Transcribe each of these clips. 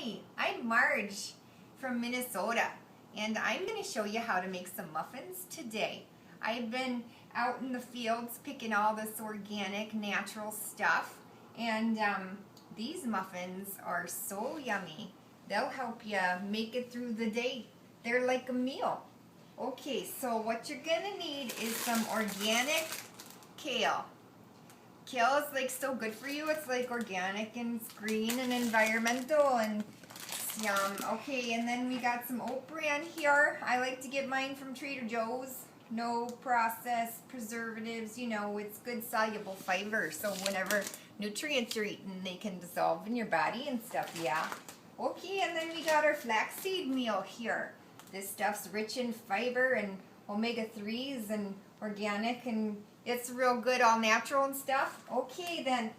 Hi, I'm Marge from Minnesota, and I'm going to show you how to make some muffins today. I've been out in the fields picking all this organic, natural stuff, and these muffins are so yummy. They'll help you make it through the day. They're like a meal. Okay, so what you're going to need is some organic kale. Kale is like so good for you. It's like organic and it's green and environmental and it's yum. Okay, and then we got some oat bran here. I like to get mine from Trader Joe's. No processed preservatives, you know, it's good soluble fiber. So whenever nutrients you're eating, they can dissolve in your body and stuff, yeah. Okay, and then we got our flaxseed meal here. This stuff's rich in fiber and omega-3s and organic, and it's real good, all natural and stuff. Okay, then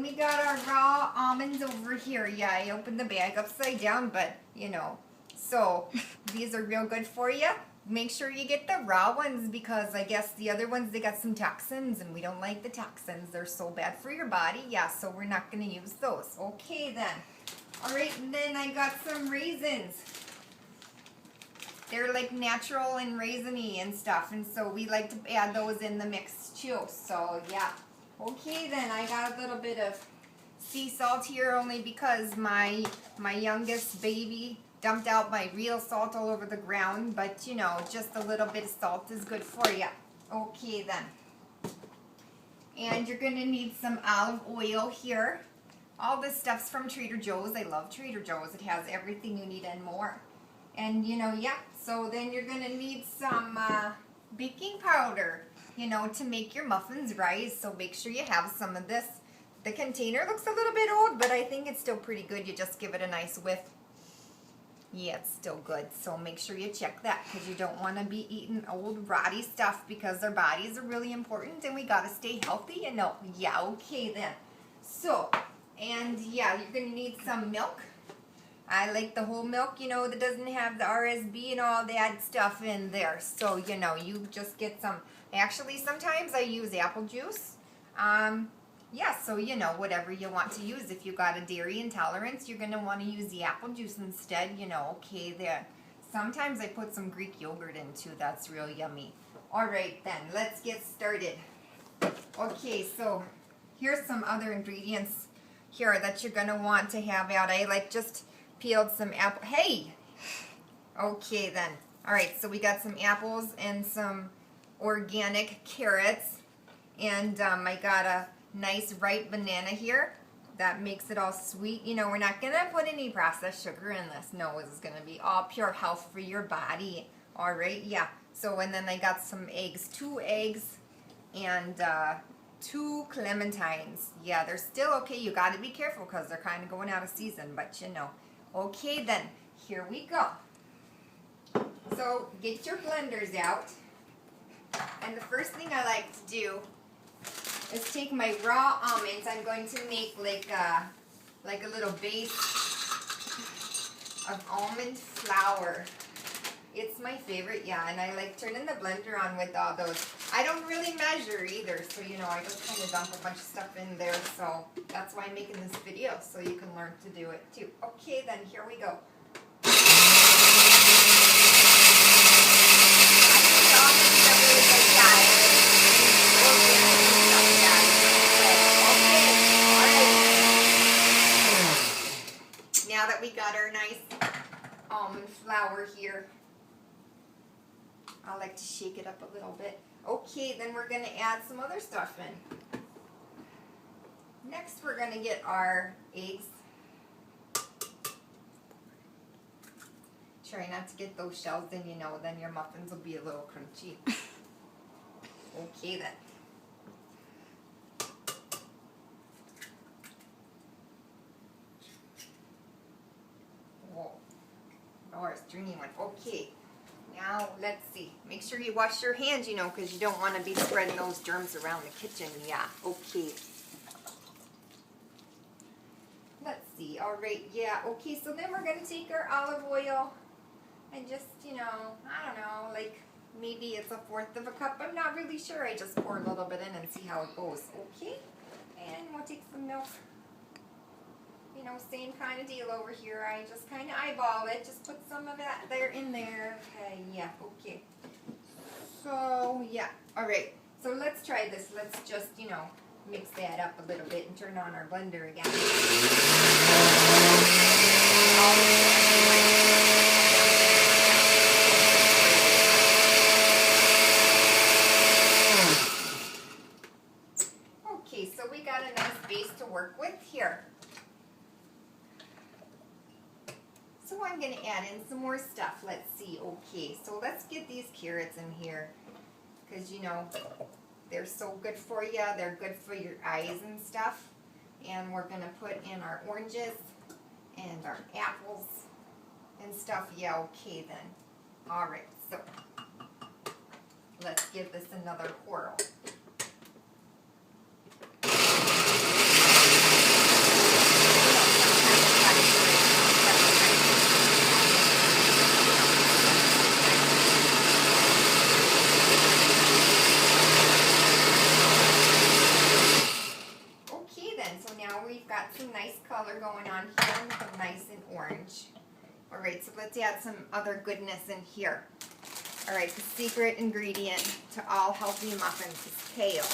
we got our raw almonds over here. Yeah, I opened the bag upside down, but you know. So these are real good for you. Make sure you get the raw ones because I guess the other ones, they got some toxins and we don't like the toxins. They're so bad for your body. Yeah, so we're not going to use those. Okay, then. All right, and then I got some raisins. They're like natural and raisiny and stuff, and so we like to add those in the mix too. So yeah. Okay, then I got a little bit of sea salt here only because my youngest baby dumped out my real salt all over the ground, but you know, just a little bit of salt is good for you. Okay then. And you're gonna need some olive oil here. All this stuff's from Trader Joe's. I love Trader Joe's. It has everything you need and more. And you know, yeah, so then you're going to need some baking powder, you know, to make your muffins rise. So make sure you have some of this. The container looks a little bit old, but I think it's still pretty good. You just give it a nice whiff. Yeah, it's still good. So make sure you check that because you don't want to be eating old rotty stuff because our bodies are really important and we got to stay healthy, you know. Yeah, okay then. So, and yeah, you're going to need some milk. I like the whole milk, you know, that doesn't have the RSB and all that stuff in there. So, you know, you just get some. Actually, sometimes I use apple juice. Yeah, so, you know, whatever you want to use. If you got a dairy intolerance, you're going to want to use the apple juice instead, you know. Okay, there. Sometimes I put some Greek yogurt in, too. That's real yummy. All right, then. Let's get started. Okay, so here's some other ingredients here that you're going to want to have out. I like just peeled some apple. Hey! Okay then. Alright, so we got some apples and some organic carrots. And I got a nice ripe banana here. That makes it all sweet. You know, we're not going to put any processed sugar in this. No, this is going to be all pure health for your body. Alright, yeah. So, and then I got some eggs. 2 eggs and 2 clementines. Yeah, they're still okay. You got to be careful because they're kind of going out of season, but you know. Okay then, here we go. So get your blenders out. And the first thing I like to do is take my raw almonds. I'm going to make like a little base of almond flour. It's my favorite, yeah, and I like turning the blender on with all those. I don't really measure either, so you know, I just kind of dump a bunch of stuff in there, so that's why I'm making this video, so you can learn to do it too. Okay, then, here we go. Now that we got our nice almond flour here, I like to shake it up a little bit. Okay, then we're going to add some other stuff in. Next, we're going to get our eggs. Try not to get those shells in, you know, then your muffins will be a little crunchy. Okay, then. Whoa. Oh, it's dreamy one. Okay. Now, let's see. Make sure you wash your hands, you know, because you don't want to be spreading those germs around the kitchen. Yeah, okay. Let's see. All right, yeah, okay. So then we're going to take our olive oil and just, you know, I don't know, like maybe it's 1/4 of a cup. I'm not really sure. I just pour a little bit in and see how it goes. Okay. And we'll take some milk. you know, same kind of deal over here. I just kind of eyeball it. Just put some of that there in there. Okay, yeah, okay. So, yeah, all right. So let's try this. Let's just, you know, mix that up a little bit and turn on our blender again. Okay, so we got a nice base to work with here. So I'm going to add in some more stuff. Let's see. Okay, so let's get these carrots in here because, you know, they're so good for you. They're good for your eyes and stuff. And we're going to put in our oranges and our apples and stuff. Yeah, okay then. All right, so let's give this another whirl. Some nice color going on here, nice and orange. All right, so let's add some other goodness in here. All right, the secret ingredient to all healthy muffins is kale.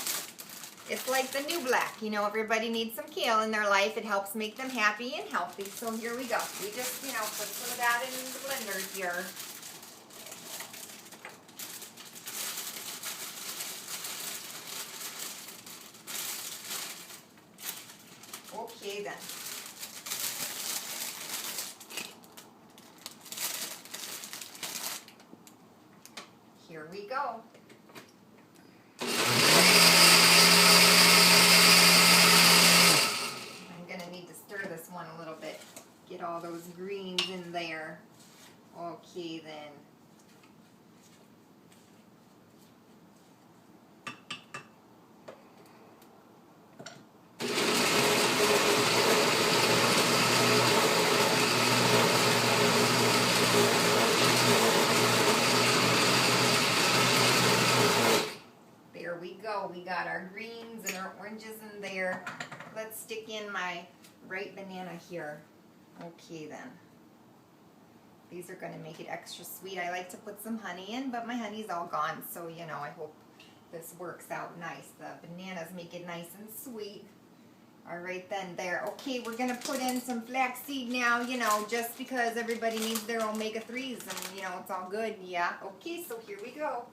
It's like the new black, you know, everybody needs some kale in their life. It helps make them happy and healthy. So here we go. We just, you know, put some of that in the blender here. Okay then. Here we go. I'm going to need to stir this one a little bit. Get all those greens in there. Okay then. We got our greens and our oranges in there. Let's stick in my ripe banana here. Okay then. These are going to make it extra sweet. I like to put some honey in, but my honey's all gone, so you know, I hope this works out nice. The bananas make it nice and sweet. All right then, there. Okay, we're going to put in some flaxseed now, you know, just because everybody needs their omega-3s and, you know, it's all good. Yeah, okay, so here we go.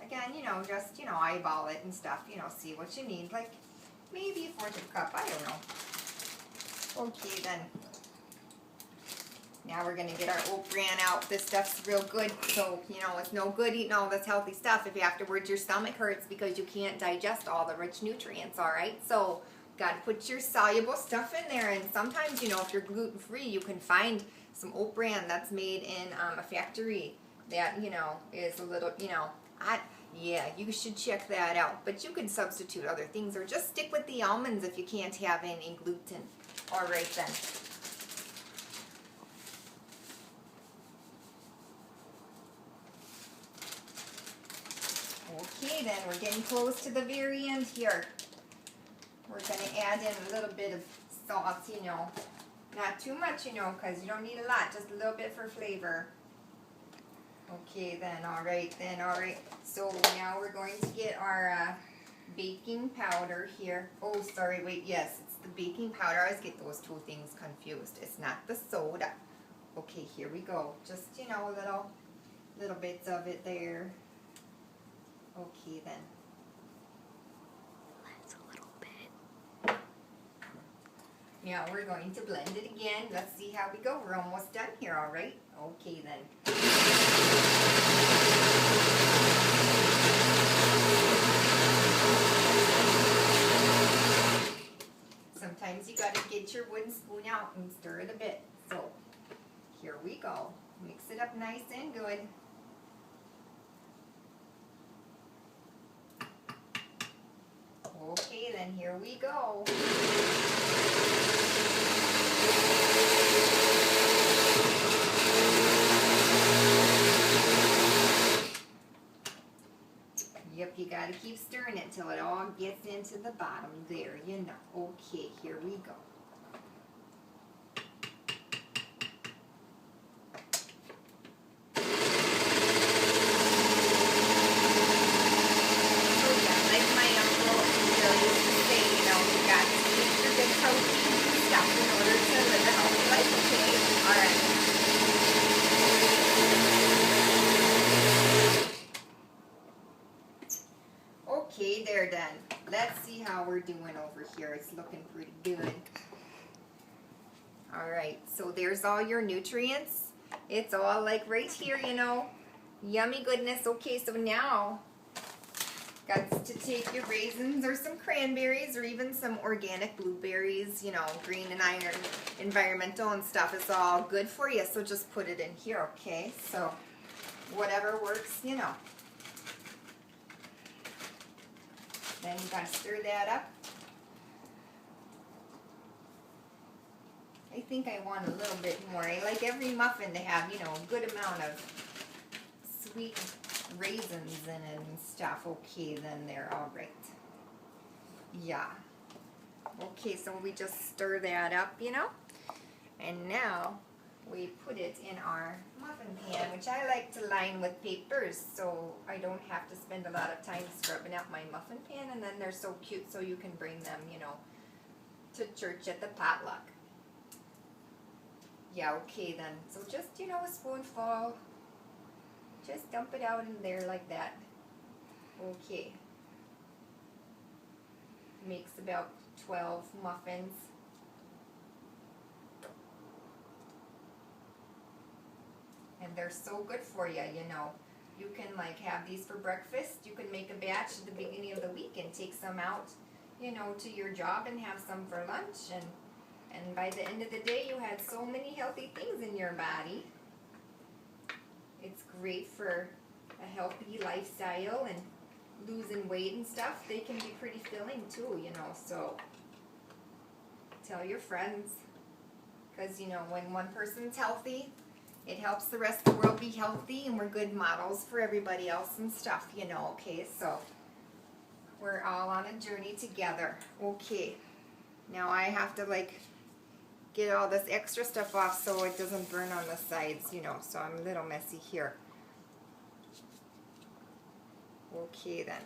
Again, you know, just, you know, eyeball it and stuff, you know, see what you need. Like, maybe a fourth of a cup, I don't know. Okay, then. Now we're going to get our oat bran out. This stuff's real good, so, you know, it's no good eating all this healthy stuff if afterwards your stomach hurts because you can't digest all the rich nutrients, all right? So, got to put your soluble stuff in there, and sometimes, you know, if you're gluten-free, you can find some oat bran that's made in a factory that, you know, is a little, you know, yeah, you should check that out. But you can substitute other things or just stick with the almonds if you can't have any gluten. All right then. Okay then, we're getting close to the very end here. We're going to add in a little bit of salt, you know. Not too much, you know, because you don't need a lot. Just a little bit for flavor. Okay then, all right then, all right. So now we're going to get our baking powder here. Oh, sorry, wait, yes, it's the baking powder. I always get those two things confused. It's not the soda. Okay, here we go. Just, you know, little bits of it there. Okay then. That's a little bit. Now we're going to blend it again. Let's see how we go. We're almost done here, all right? Okay then. Sometimes you got to get your wooden spoon out and stir it a bit. So here we go. Mix it up nice and good. Okay, then here we go. Yep, you got to keep stirring it till it all gets into the bottom there, you know. Okay, here we go. see how we're doing over here. It's looking pretty good. Alright, so there's all your nutrients. It's all like right here, you know. Yummy goodness. Okay, so now got to take your raisins or some cranberries or even some organic blueberries, you know, green and iron, environmental and stuff. It's all good for you, so just put it in here, okay? So whatever works, you know. Then you gotta stir that up. I think I want a little bit more. I like every muffin to have, you know, a good amount of sweet raisins in it and stuff. Okay, then they're all right. Yeah. Okay, so we just stir that up, you know. And now we put it in our muffin pan, which I like to line with papers so I don't have to spend a lot of time scrubbing out my muffin pan. And then they're so cute, so you can bring them, you know, to church at the potluck. Yeah, okay then. So just, you know, a spoonful. Just dump it out in there like that. Okay. Makes about 12 muffins. And they're so good for you, you know. You can like have these for breakfast. You can make a batch at the beginning of the week and take some out, you know, to your job and have some for lunch. And by the end of the day, you had so many healthy things in your body. It's great for a healthy lifestyle and losing weight and stuff. They can be pretty filling too, you know, so tell your friends. Because, you know, when one person's healthy, it helps the rest of the world be healthy, and we're good models for everybody else and stuff, you know, okay? So we're all on a journey together. Okay, now I have to like get all this extra stuff off so it doesn't burn on the sides, you know, so I'm a little messy here. Okay then.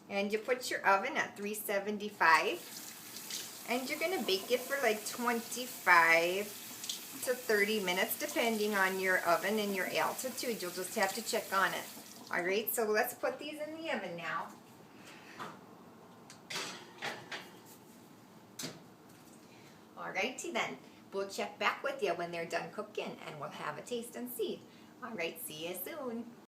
And you put your oven at 375. And you're going to bake it for like 25 to 30 minutes depending on your oven and your altitude. You'll just have to check on it. Alright, so let's put these in the oven now. Alrighty then. We'll check back with you when they're done cooking and we'll have a taste and see. Alright, see you soon.